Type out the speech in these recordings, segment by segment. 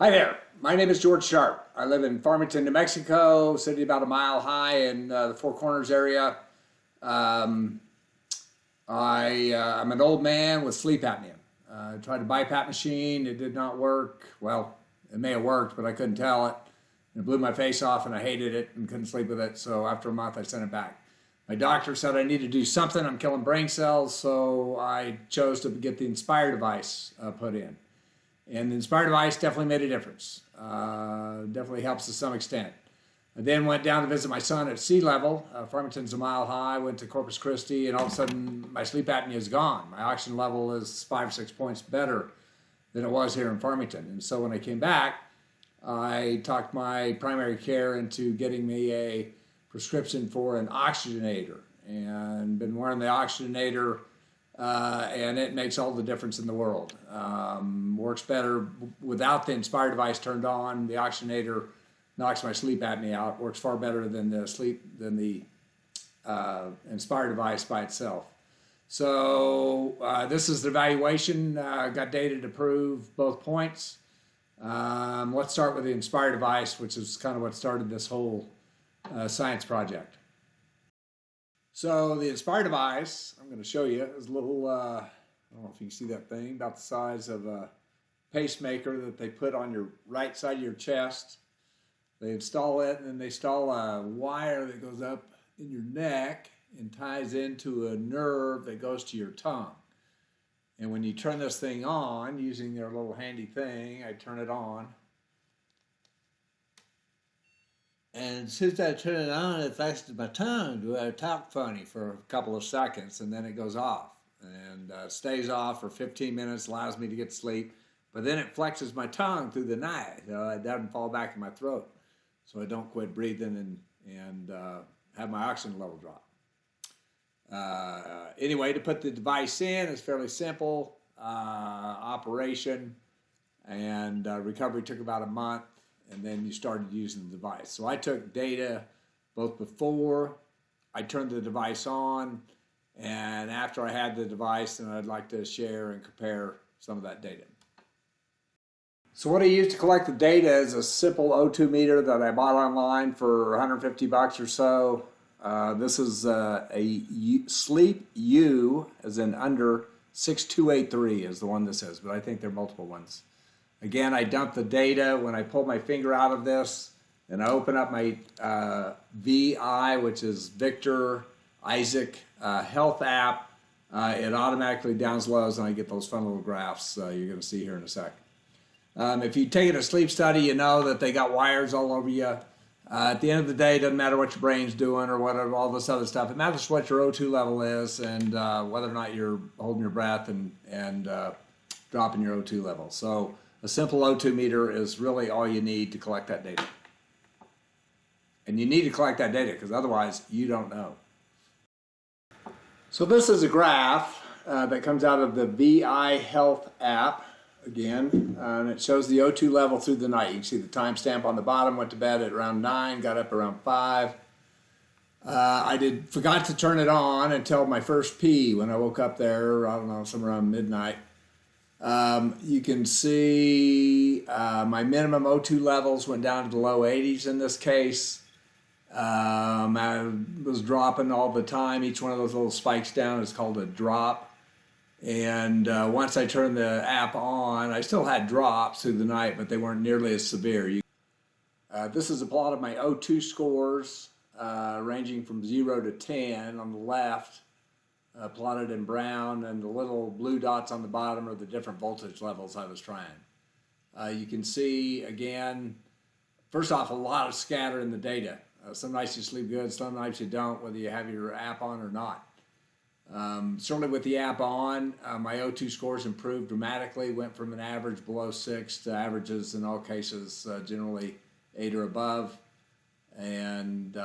Hi there, my name is George Sharp. I live in Farmington, New Mexico, city about a mile high in the Four Corners area. Um, I'm an old man with sleep apnea. I tried a Bi-Pap machine, it did not work. Well, it may have worked, but I couldn't tell it. It blew my face off and I hated it and couldn't sleep with it, so after a month I sent it back. My doctor said I need to do something, I'm killing brain cells, so I chose to get the Inspire device put in. And the Inspire device definitely made a difference. Definitely helps to some extent. I then went down to visit my son at sea level. Farmington's a mile high. Went to Corpus Christi, and all of a sudden my sleep apnea is gone. My oxygen level is 5 or 6 points better than it was here in Farmington. And so when I came back, I talked my primary care into getting me a prescription for an oxygenator, and been wearing the oxygenator. And it makes all the difference in the world. Works better without the Inspire device turned on. The oxygenator knocks my sleep apnea out. Works far better than the Inspire device by itself. So this is the evaluation. Got data to prove both points. Let's start with the Inspire device, which is kind of what started this whole science project. So the Inspire device, I'm going to show you, is a little, I don't know if you can see that thing, about the size of a pacemaker that they put on your right side of your chest. They install it, and then they install a wire that goes up in your neck and ties into a nerve that goes to your tongue. And when you turn this thing on, using their little handy thing, I turn it on. And as soon as I turn it on, it flexes my tongue. Do I talk funny for a couple of seconds, and then it goes off. And stays off for 15 minutes, allows me to get sleep. But then it flexes my tongue through the night, so it doesn't fall back in my throat. So I don't quit breathing and have my oxygen level drop. Anyway, to put the device in is fairly simple operation, and recovery took about a month. And then you started using the device. So I took data both before I turned the device on and after I had the device, and I'd like to share and compare some of that data. So what I used to collect the data is a simple O2 meter that I bought online for 150 bucks or so. This is a Sleep U, as in under 6283 is the one this is, but I think there are multiple ones. Again, I dump the data when I pull my finger out of this, and I open up my VI, which is Victor Isaac Health app. It automatically downloads, and I get those fun little graphs you're going to see here in a sec. If you take a sleep study, you know that they got wires all over you. At the end of the day, it doesn't matter what your brain's doing or whatever, all this other stuff. It matters what your O2 level is and whether or not you're holding your breath and dropping your O2 level. So a simple O2 meter is really all you need to collect that data. And you need to collect that data because otherwise you don't know. So this is a graph that comes out of the VI Health app, again, and it shows the O2 level through the night. You can see the timestamp on the bottom, went to bed at around 9, got up around 5. I forgot to turn it on until my first pee when I woke up there, I don't know, somewhere around midnight. You can see my minimum O2 levels went down to the low 80s in this case. I was dropping all the time. Each one of those little spikes down is called a drop. And once I turned the app on, I still had drops through the night, but they weren't nearly as severe. This is a plot of my O2 scores ranging from 0 to 10 on the left. Plotted in brown, and the little blue dots on the bottom are the different voltage levels I was trying. You can see, again, first off, a lot of scatter in the data. Some nights you sleep good, some nights you don't, whether you have your app on or not. Certainly with the app on, my O2 scores improved dramatically, went from an average below 6 to averages in all cases generally 8 or above, and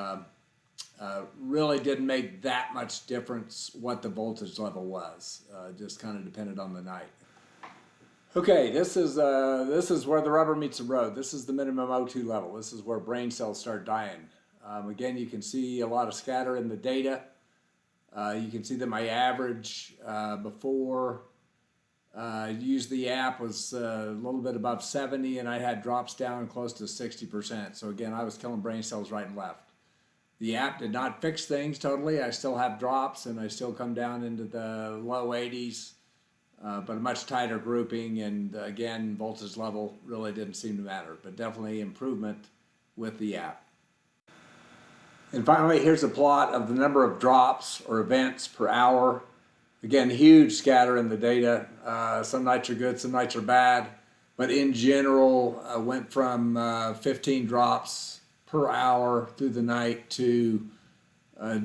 really didn't make that much difference what the voltage level was. Just kind of depended on the night. Okay, this is where the rubber meets the road. This is the minimum O2 level. This is where brain cells start dying. Again, you can see a lot of scatter in the data. You can see that my average before Used the app, was a little bit above 70, and I had drops down close to 60%. So again, I was killing brain cells right and left. The app did not fix things totally. I still have drops, and I still come down into the low 80s, but a much tighter grouping. And again, voltage level really didn't seem to matter, but definitely improvement with the app. And finally, here's a plot of the number of drops or events per hour. Again, huge scatter in the data. Some nights are good, some nights are bad, but in general, went from 15 drops per hour through the night to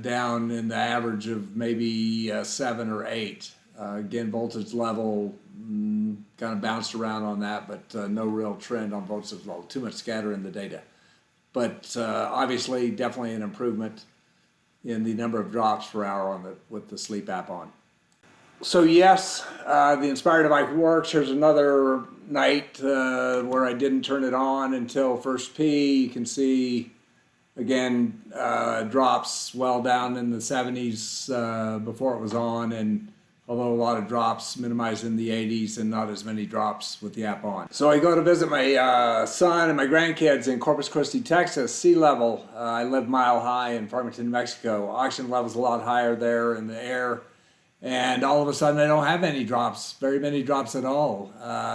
down in the average of maybe 7 or 8. Again, voltage level kind of bounced around on that, but no real trend on voltage level. Too much scatter in the data. But obviously, definitely an improvement in the number of drops per hour with the sleep app on. So yes, the Inspire device works. Here's another night where I didn't turn it on until first P. You can see, again, drops well down in the 70s before it was on, and although a lot of drops, minimized in the 80s and not as many drops with the app on. So I go to visit my son and my grandkids in Corpus Christi, Texas. Sea level, I live mile high in Farmington, New Mexico. Oxygen level's a lot higher there in the air. And all of a sudden, I don't have any drops, very many drops at all.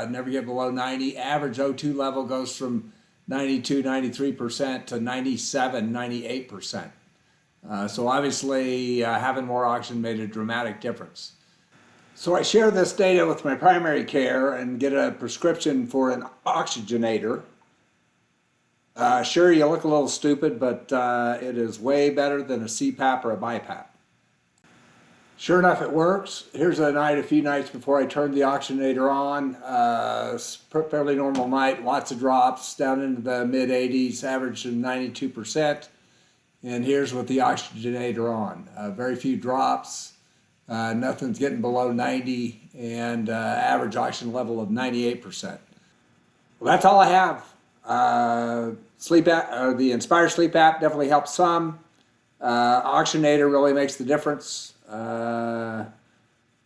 Never get below 90. Average O2 level goes from 92, 93% to 97, 98%. So obviously, having more oxygen made a dramatic difference. So I share this data with my primary care and get a prescription for an oxygenator. Sure, you look a little stupid, but it is way better than a C-pap or a Bi-Pap. Sure enough, it works. Here's a few nights before I turned the oxygenator on. Fairly normal night, lots of drops down into the mid 80s, average to 92%. And here's with the oxygenator on. Very few drops, nothing's getting below 90, and average oxygen level of 98%. Well, that's all I have. Sleep app, the Inspire Sleep app definitely helps some. Oxygenator really makes the difference.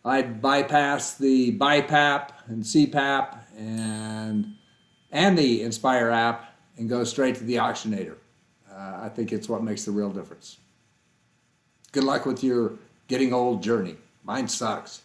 I'd bypass the Bi-Pap and C-pap and the Inspire app and go straight to the oxygenator. I think it's what makes the real difference. Good luck with your getting old journey. Mine sucks.